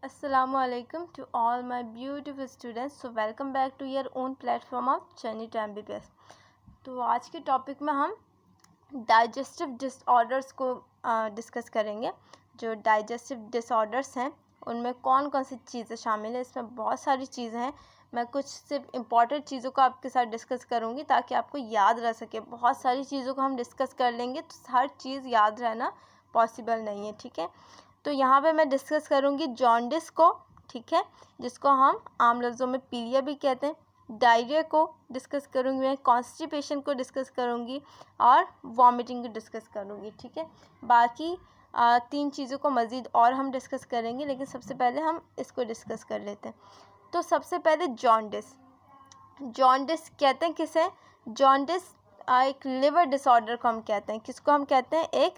Assalamualaikum to all my beautiful students. So welcome back to your own platform of Journey to MBBS. तो आज के topic में हम digestive disorders को discuss करेंगे। जो डाइजेस्टिव डिसऑर्डर्स हैं उनमें कौन कौन सी चीज़ें शामिल हैं। इसमें बहुत सारी चीज़ें हैं। मैं कुछ सिर्फ इम्पॉर्टेंट चीज़ों को आपके साथ डिस्कस करूँगी ताकि आपको याद रह सके। बहुत सारी चीज़ों को हम डिस्कस कर लेंगे तो हर चीज़ याद रहना पॉसिबल नहीं है, ठीक है। तो यहाँ पे मैं डिस्कस करूँगी जॉन्डिस को, ठीक है, जिसको हम आम लफ्ज़ों में पीलिया भी कहते हैं। डायरिया को डिस्कस करूँगी मैं, कॉन्स्टिपेशन को डिस्कस करूँगी और वॉमिटिंग को डिस्कस करूँगी, ठीक है। बाकी 3 चीज़ों को मज़ीद और हम डिस्कस करेंगे, लेकिन सबसे पहले हम इसको डिस्कस कर लेते हैं। तो सबसे पहले जॉन्डिस कहते हैं किसे? जॉन्डिस एक लिवर डिसऑर्डर को हम कहते हैं। किसको हम कहते हैं? एक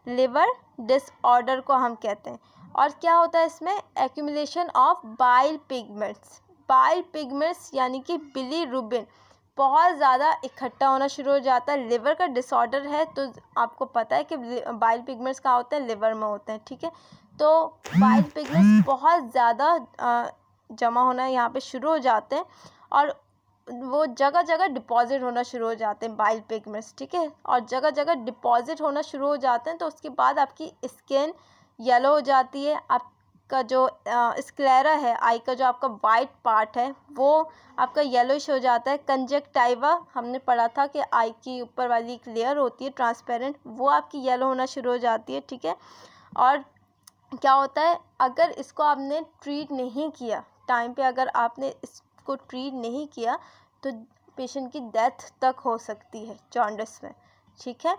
लिवर डिसऑर्डर को हम कहते हैं। और क्या होता है इसमें? एक्यूमुलेशन ऑफ बाइल पिगमेंट्स यानी कि बिलीरुबिन बहुत ज़्यादा इकट्ठा होना शुरू हो जाता है। लिवर का डिसऑर्डर है तो आपको पता है कि बाइल पिगमेंट्स कहाँ होते हैं? लिवर में होते हैं, ठीक है। तो बाइल पिगमेंट्स बहुत ज़्यादा जमा होना यहाँ पे शुरू हो जाते हैं और वो जगह जगह डिपॉजिट होना शुरू हो जाते हैं बाइल पिगमेंट्स, ठीक है। और जगह जगह डिपॉजिट होना शुरू हो जाते हैं तो उसके बाद आपकी स्किन येलो हो जाती है। आपका जो स्क्लेरा है, आई का जो आपका वाइट पार्ट है वो आपका येलोइश हो जाता है। कंजक्टाइवा हमने पढ़ा था कि आई की ऊपर वाली एक लेयर होती है ट्रांसपेरेंट, वो आपकी येलो होना शुरू हो जाती है, ठीक है। और क्या होता है, अगर इसको आपने ट्रीट नहीं किया टाइम पे, अगर आपने इसको ट्रीट नहीं किया तो पेशेंट की डेथ तक हो सकती है जॉन्डिस में, ठीक है।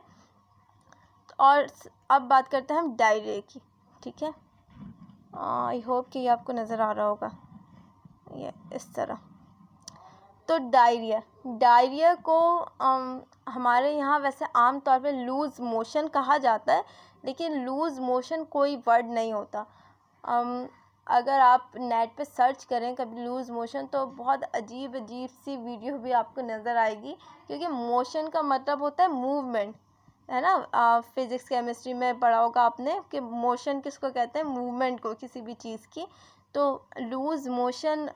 और अब बात करते हैं हम डायरिया की, ठीक है। आई होप कि ये आपको नज़र आ रहा होगा, ये इस तरह। तो डायरिया को हमारे यहाँ वैसे आम तौर पे लूज़ मोशन कहा जाता है, लेकिन लूज़ मोशन कोई वर्ड नहीं होता। अगर आप नेट पे सर्च करें कभी लूज़ मोशन तो बहुत अजीब सी वीडियो भी आपको नज़र आएगी, क्योंकि मोशन का मतलब होता है मूवमेंट, है ना। फिज़िक्स केमिस्ट्री में पढ़ा होगा आपने कि मोशन किसको कहते हैं? मूवमेंट को, किसी भी चीज़ की। तो लूज़ मोशन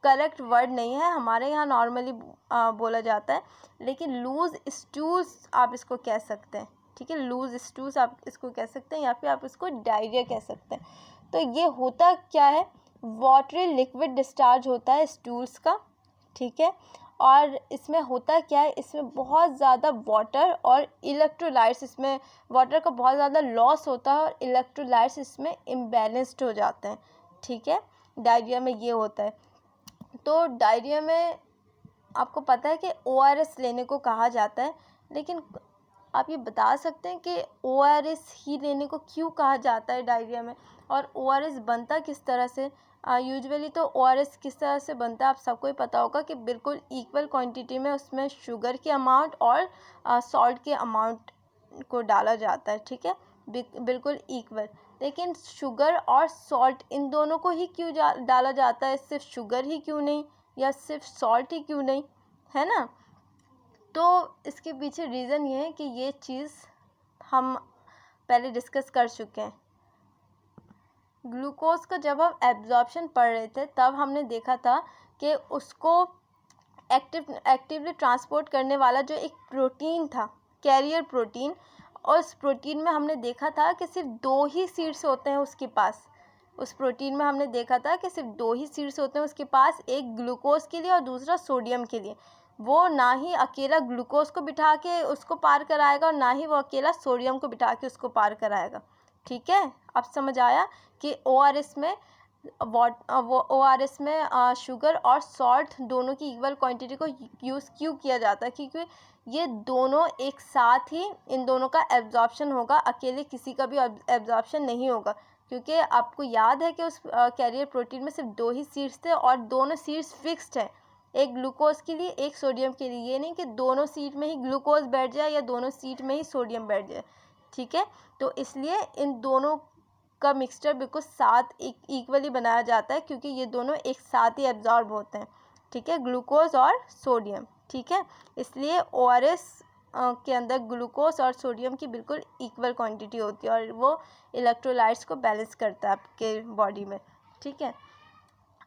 करेक्ट वर्ड नहीं है, हमारे यहाँ नॉर्मली बोला जाता है, लेकिन लूज़ स्टूल्स आप इसको कह सकते हैं, ठीक है। लूज़ स्टूल्स आप इसको कह सकते हैं या फिर आप इसको डायरिया कह सकते हैं। तो ये होता क्या है? वाटरी लिक्विड डिस्चार्ज होता है स्टूल्स का, ठीक है। और इसमें होता क्या है, इसमें बहुत ज़्यादा वाटर और इलेक्ट्रोलाइट्स, इसमें वाटर का बहुत ज़्यादा लॉस होता है और इलेक्ट्रोलाइट्स इसमें इम्बैलेंस्ड हो जाते हैं, ठीक है। डायरिया में ये होता है। तो डायरिया में आपको पता है कि ORS लेने को कहा जाता है, लेकिन आप ये बता सकते हैं कि ORS ही लेने को क्यों कहा जाता है डायरिया में, और ORS बनता किस तरह से? यूजुअली तो ORS किस तरह से बनता है आप सबको ही पता होगा कि बिल्कुल इक्वल क्वांटिटी में उसमें शुगर की अमाउंट और सॉल्ट के अमाउंट को डाला जाता है, ठीक है, बिल्कुल इक्वल। लेकिन शुगर और सॉल्ट इन दोनों को ही क्यों डाला जाता है? सिर्फ शुगर ही क्यों नहीं, या सिर्फ सॉल्ट ही क्यों नहीं, है ना। तो इसके पीछे रीज़न ये है कि ये चीज़ हम पहले डिस्कस कर चुके हैं। ग्लूकोज का जब हम एब्जॉर्प्शन पढ़ रहे थे तब हमने देखा था कि उसको एक्टिवली ट्रांसपोर्ट करने वाला जो एक प्रोटीन था, कैरियर प्रोटीन, और उस प्रोटीन में हमने देखा था कि सिर्फ 2 ही सीड्स होते हैं उसके पास। उस प्रोटीन में हमने देखा था कि सिर्फ 2 ही सीड्स होते हैं उसके पास, एक ग्लूकोज के लिए और दूसरा सोडियम के लिए। वो ना ही अकेला ग्लूकोज को बिठा के उसको पार कराएगा और ना ही वो अकेला सोडियम को बिठा के उसको पार कराएगा, ठीक है। अब समझ आया कि ORS में ORS में शुगर और सॉल्ट दोनों की इक्वल क्वांटिटी को यूज़ क्यों किया जाता है? क्योंकि ये दोनों एक साथ ही इन दोनों का एब्जॉर्प्शन होगा, अकेले किसी का भी एब्जॉर्प्शन नहीं होगा। क्योंकि आपको याद है कि उस कैरियर प्रोटीन में सिर्फ 2 ही सीड्स थे और दोनों सीड्स फिक्स्ड हैं, एक ग्लूकोज के लिए एक सोडियम के लिए। ये नहीं कि दोनों सीड में ही ग्लूकोज बैठ जाए या दोनों सीड में ही सोडियम बैठ जाए, ठीक है। तो इसलिए इन दोनों का मिक्सचर बिल्कुल साथ इक्वली बनाया जाता है, क्योंकि ये दोनों एक साथ ही एब्जॉर्ब होते हैं, ठीक है, ग्लूकोज और सोडियम, ठीक है। इसलिए ORS के अंदर ग्लूकोज और सोडियम की बिल्कुल इक्वल क्वांटिटी होती है और वो इलेक्ट्रोलाइट्स को बैलेंस करता है आपके बॉडी में, ठीक है।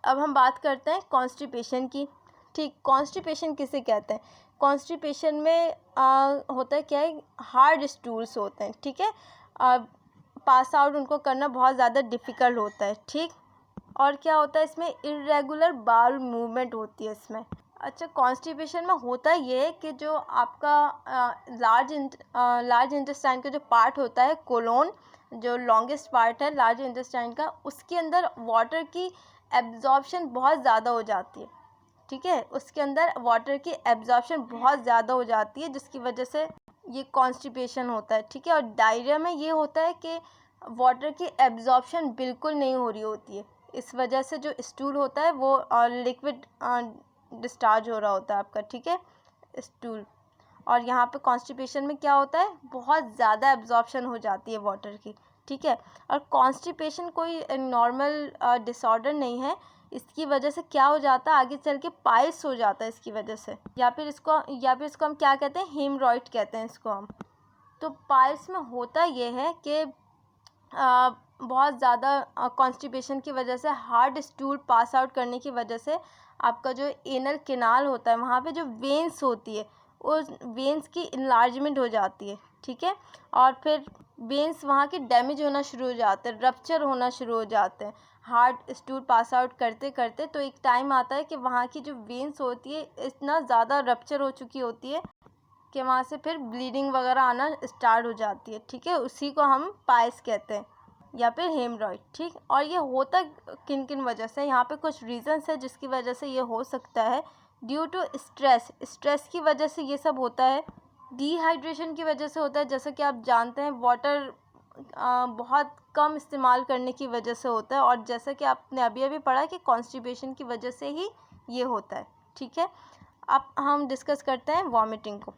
अब हम बात करते हैं कॉन्स्टिपेशन की। ठीक, कॉन्स्टिपेशन किसे कहते हैं? कॉन्स्टिपेशन में होता है क्या है, हार्ड स्टूल्स होते हैं, ठीक है। पास आउट उनको करना बहुत ज़्यादा डिफ़िकल्ट होता है, ठीक। और क्या होता है इसमें, इर्रेगुलर बाउल मूवमेंट होती है इसमें। अच्छा, कॉन्स्टिपेशन में होता ये है कि जो आपका लार्ज इंटेस्टाइन का जो पार्ट होता है, कोलोन, जो लॉन्गेस्ट पार्ट है लार्ज इंटेस्टाइन का, उसके अंदर वाटर की एब्जॉर्प्शन बहुत ज़्यादा हो जाती है, ठीक है। उसके अंदर वाटर की एब्जॉर्प्शन बहुत ज़्यादा हो जाती है, जिसकी वजह से ये कॉन्स्टिपेशन होता है, ठीक है। और डायरिया में ये होता है कि वाटर की एब्जॉर्प्शन बिल्कुल नहीं हो रही होती है, इस वजह से जो स्टूल होता है वो लिक्विड डिस्चार्ज हो रहा होता है आपका, ठीक है, स्टूल। और यहाँ पे कॉन्स्टिपेशन में क्या होता है, बहुत ज़्यादा एब्जॉर्प्शन हो जाती है वाटर की, ठीक है। और कॉन्स्टिपेशन कोई नॉर्मल डिसऑर्डर नहीं है, इसकी वजह से क्या हो जाता है, आगे चल के पाइल्स हो जाता है इसकी वजह से, या फिर इसको हम क्या कहते हैं, हेमरॉइड कहते हैं इसको हम। तो पाइल्स में होता ये है कि बहुत ज़्यादा कॉन्स्टिपेशन की वजह से, हार्ड स्टूल पास आउट करने की वजह से आपका जो एनल कैनाल होता है, वहाँ पे जो वेंस होती है, उस वेंस की इनलार्जमेंट हो जाती है, ठीक है। और फिर वेंस वहाँ के डैमेज होना शुरू हो जाते हैं, रप्चर होना शुरू हो जाते हैं हार्ड स्टूल पास आउट करते करते। तो एक टाइम आता है कि वहाँ की जो वेंस होती है इतना ज़्यादा रप्चर हो चुकी होती है कि वहाँ से फिर ब्लीडिंग वगैरह आना स्टार्ट हो जाती है, ठीक है। उसी को हम पाइल्स कहते हैं या फिर हेमरॉइड, ठीक। और ये होता किन किन वजह से, यहाँ पे कुछ रीजंस है जिसकी वजह से ये हो सकता है। ड्यू टू स्ट्रेस की वजह से ये सब होता है। डिहाइड्रेशन की वजह से होता है, जैसे कि आप जानते हैं वाटर बहुत कम इस्तेमाल करने की वजह से होता है। और जैसा कि आपने अभी अभी पढ़ा कि कॉन्स्टिपेशन की वजह से ही ये होता है, ठीक है। अब हम डिस्कस करते हैं वॉमिटिंग को।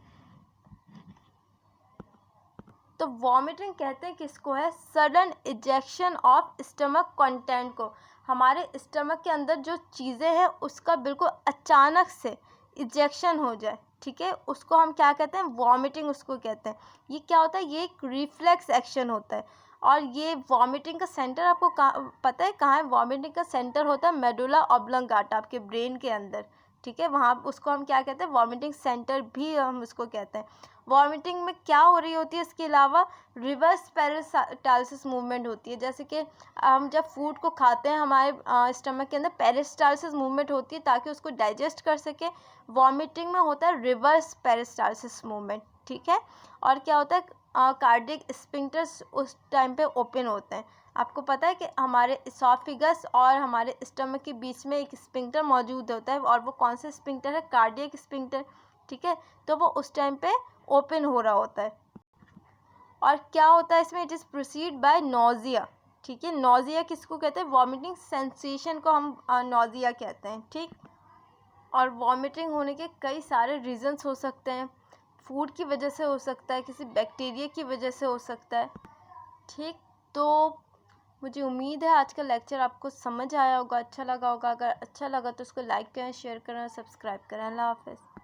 तो वॉमिटिंग कहते हैं किसको है, sudden ejection of stomach content को। हमारे स्टमक के अंदर जो चीज़ें हैं उसका बिल्कुल अचानक से इजेक्शन हो जाए, ठीक है, उसको हम क्या कहते हैं, वॉमिटिंग उसको कहते हैं। ये क्या होता है, ये एक रिफ्लेक्स एक्शन होता है। और ये वॉमिटिंग का सेंटर आपको पता है कहाँ है? वॉमिटिंग का सेंटर होता है मेडुला ऑब्लंगाटा, आपके ब्रेन के अंदर, ठीक है। वहाँ उसको हम क्या कहते हैं, वॉमिटिंग सेंटर भी हम उसको कहते हैं। वॉमिटिंग में क्या हो रही होती है, इसके अलावा रिवर्स पेरिस्टालसिस मूवमेंट होती है। जैसे कि हम जब फूड को खाते हैं, हमारे स्टमक के अंदर पेरिस्टालसिस मूवमेंट होती है ताकि उसको डाइजेस्ट कर सके। वॉमिटिंग में होता है रिवर्स पेरिस्टालसिस मूवमेंट, ठीक है। और क्या होता है, कार्डियक स्फिंक्टर्स उस टाइम पे ओपन होते हैं। आपको पता है कि हमारे इसोफिगस और हमारे स्टमक के बीच में एक स्फिंक्टर मौजूद होता है, और वो कौन सा स्फिंक्टर है, कार्डियक स्फिंक्टर, ठीक है। तो वो उस टाइम पे ओपन हो रहा होता है। और क्या होता है इसमें, it is proceed bye nausea, ठीक है। नोजिया किसको कहते हैं, वॉमिटिंग सेंसेशन को हम नोजिया कहते हैं, ठीक। और वॉमिटिंग होने के कई सारे रीजंस हो सकते हैं। फूड की वजह से हो सकता है, किसी बैक्टीरिया की वजह से हो सकता है, ठीक। तो मुझे उम्मीद है आज का लेक्चर आपको समझ आया होगा, अच्छा लगा होगा। अगर अच्छा लगा तो उसको लाइक करें, शेयर करें और सब्सक्राइब करें। अल्लाह हाफ़िज़।